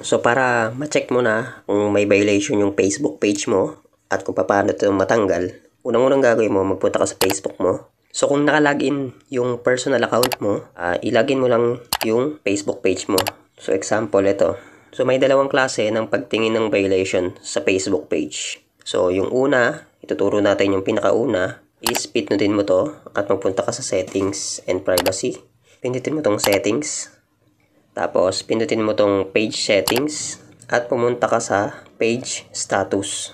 So para ma-check mo na kung may violation yung Facebook page mo at kung paano ito matanggal, unang-unang gagawin mo, magpunta ka sa Facebook mo. So kung naka-login yung personal account mo, ilagin mo lang yung Facebook page mo. So example ito. So may dalawang klase ng pagtingin ng violation sa Facebook page. So yung una, ituturo natin yung pinakauna, is pindutin mo to at magpunta ka sa settings and privacy. Pindutin mo tong settings. Tapos, pindutin mo tong page settings at pumunta ka sa page status.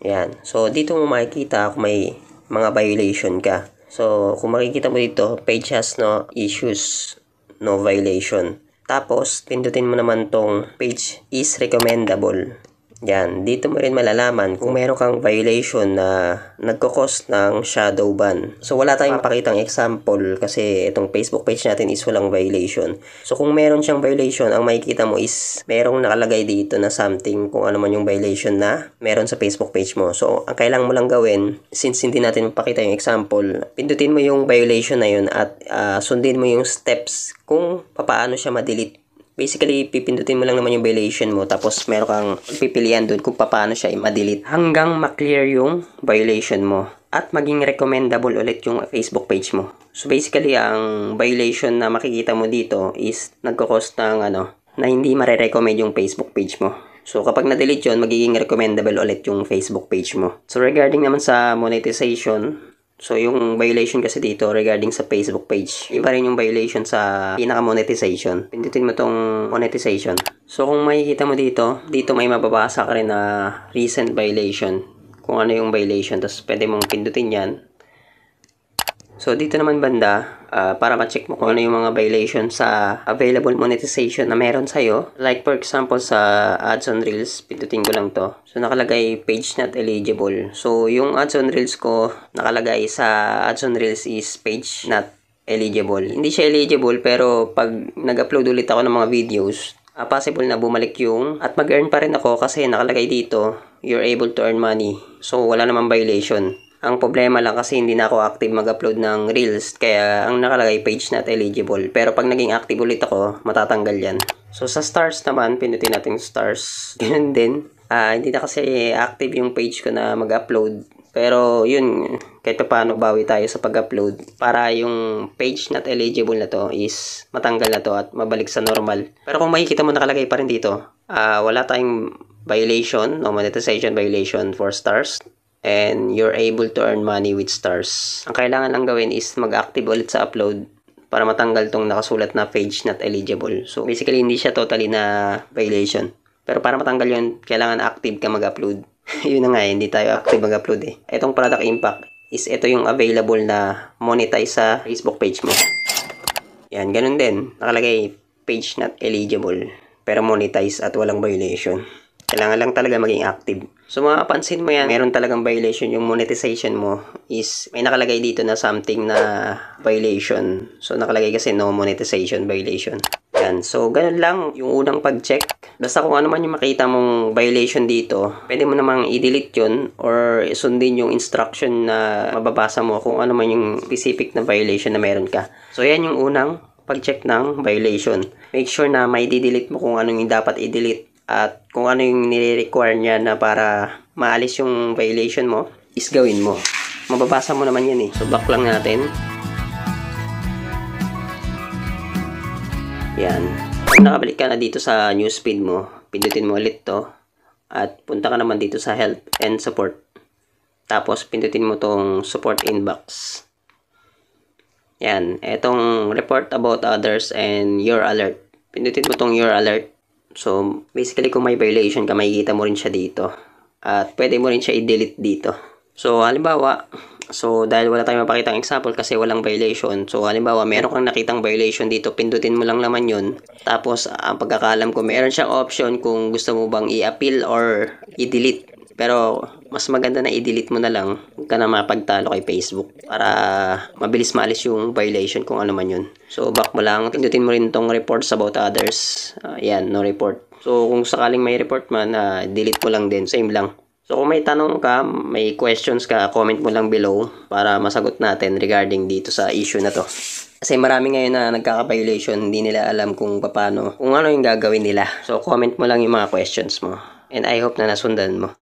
Yan. So, dito mo makikita kung may mga violation ka. So, kung makikita mo dito, page has no issues, no violation. Tapos, pindutin mo naman tong page is recommendable. Yan. Dito mo rin malalaman kung meron kang violation na nagkakos ng shadow ban. So, wala tayong mapakitang example kasi itong Facebook page natin is walang violation. So, kung meron siyang violation, ang makikita mo is merong nakalagay dito na something kung ano man yung violation na meron sa Facebook page mo. So, ang kailangan mo lang gawin, since hindi natin mapakita yung example, pindutin mo yung violation na yun at sundin mo yung steps kung paano siya ma-delete. Basically, pipindutin mo lang naman yung violation mo tapos meron kang pipilian doon kung paano siya i-delete hanggang ma-clear yung violation mo at maging recommendable ulit yung Facebook page mo. So basically, ang violation na makikita mo dito is nagko-cause ng na hindi mare-recommend yung Facebook page mo. So kapag na-delete yun, magiging recommendable ulit yung Facebook page mo. So regarding naman sa monetization, so yung violation kasi dito regarding sa Facebook page, iba rin yung violation sa pinaka-monetization. Pindutin mo tong monetization. So kung makikita mo dito may mababasa ka rin na recent violation. Kung ano yung violation, tapos pwede mong pindutin yan. So dito naman banda, para ma-check mo kung ano yung mga violation sa available monetization na meron sa'yo. Like for example sa ads on reels, pindutin ko lang to. So nakalagay page not eligible. So yung ads on reels ko, nakalagay sa ads on reels is page not eligible. Hindi siya eligible pero pag nag-upload ulit ako ng mga videos, possible na bumalik yung at mag-earn pa rin ako kasi nakalagay dito, you're able to earn money. So wala namang violation. Ang problema lang kasi hindi na ako active mag-upload ng reels, kaya ang nakalagay page not eligible. Pero pag naging active ulit ako, matatanggal yan. So sa stars naman, pindutin natin stars. Ganun din. Hindi na kasi active yung page ko na mag-upload. Pero yun, kahit pa paano bawi tayo sa pag-upload para yung page not eligible na to is matanggal na to at mabalik sa normal. Pero kung makikita mo nakalagay pa rin dito, wala tayong violation, no monetization violation for stars. And you're able to earn money with stars. Ang kailangan lang gawin is mag-active ulit sa upload para matanggal tong nakasulat na page not eligible. So basically hindi siya totally na violation. Pero para matanggal yun, kailangan active ka mag-upload. Yun na nga hindi tayo active mag-upload Itong product impact is ito yung available na monetize sa Facebook page mo. Yan, ganun din. Nakalagay page not eligible pero monetize at walang violation. Kailangan lang talaga maging active. So mapapansin mo yan, meron talagang violation yung monetization mo is may nakalagay dito na something na violation. So nakalagay kasi no monetization violation. Yan. So ganun lang yung unang pag-check. Basta kung ano man yung makita mong violation dito, pwede mo namang i-delete yun or sundin yung instruction na mababasa mo kung ano man yung specific na violation na meron ka. So yan yung unang pag-check ng violation. Make sure na may di-delete mo kung ano yung dapat i-delete. At kung ano yung nire-require niya na para maalis yung violation mo, is gawin mo. Mababasa mo naman yan So back lang natin. Yan. Pag nakabalik ka na dito sa newsfeed mo, pindutin mo ulit to. At punta ka naman dito sa help and support. Tapos pindutin mo tong support inbox. Yan. Etong report about others and your alert. Pindutin mo tong your alert. So, basically kung may violation ka, makikita mo rin siya dito. At pwede mo rin siya i-delete dito. So, halimbawa, dahil wala tayong mapakitang example kasi walang violation. So, halimbawa, meron kang nakitang violation dito, pindutin mo lang naman yun. Tapos, ang pagkakalam ko, meron siyang option kung gusto mo bang i-appeal or i-delete. Pero, mas maganda na i-delete mo na lang. Huwag ka na mapagtalo kay Facebook para mabilis maalis yung violation kung ano man yun. So, back mo lang. Pindutin mo rin tong reports about others. Yan, no report. So, kung sakaling may report man, delete mo lang din. Same lang. So kung may tanong ka, may questions ka, comment mo lang below para masagot natin regarding dito sa issue na to. Kasi marami ngayon na nagkaka-violation, hindi nila alam kung paano, kung ano yung gagawin nila. So comment mo lang yung mga questions mo. And I hope na nasundan mo.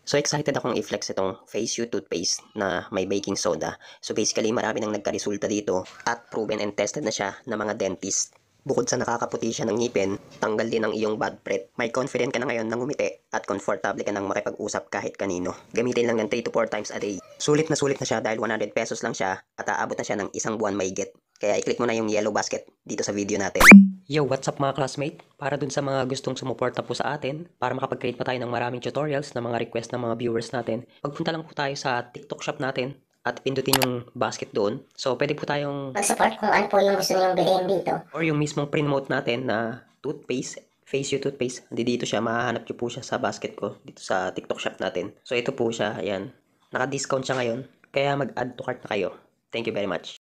So excited akong i-flex itong Face You toothpaste na may baking soda. So basically marami nang nagka-resulta dito at proven and tested na siya ng mga dentist. Bukod sa nakakaputi siya ng ngipin, tanggal din ang iyong bad breath. May confident ka na ngayon na ngumiti at comfortable ka nang makipag-usap kahit kanino. Gamitin lang ng 3 to 4 times a day. Sulit na siya dahil 100 pesos lang siya at aabot na siya ng isang buwan mahigit. Kaya i-click mo na yung yellow basket dito sa video natin. Yo, what's up mga classmate? Para dun sa mga gustong sumuporta po sa atin, para makapag-create pa tayo ng maraming tutorials na mga request ng mga viewers natin, magpunta lang po tayo sa TikTok shop natin at pindutin yung basket doon. So, pwede po tayong mag-support kung ano po yung gusto niyong bilhin dito. or yung mismong print-note natin na toothpaste, Face You toothpaste. Dito siya, mahahanap niyo po siya sa basket ko, dito sa TikTok shop natin. So, ito po siya, ayan. Naka-discount siya ngayon, kaya mag-add to cart na kayo. Thank you very much.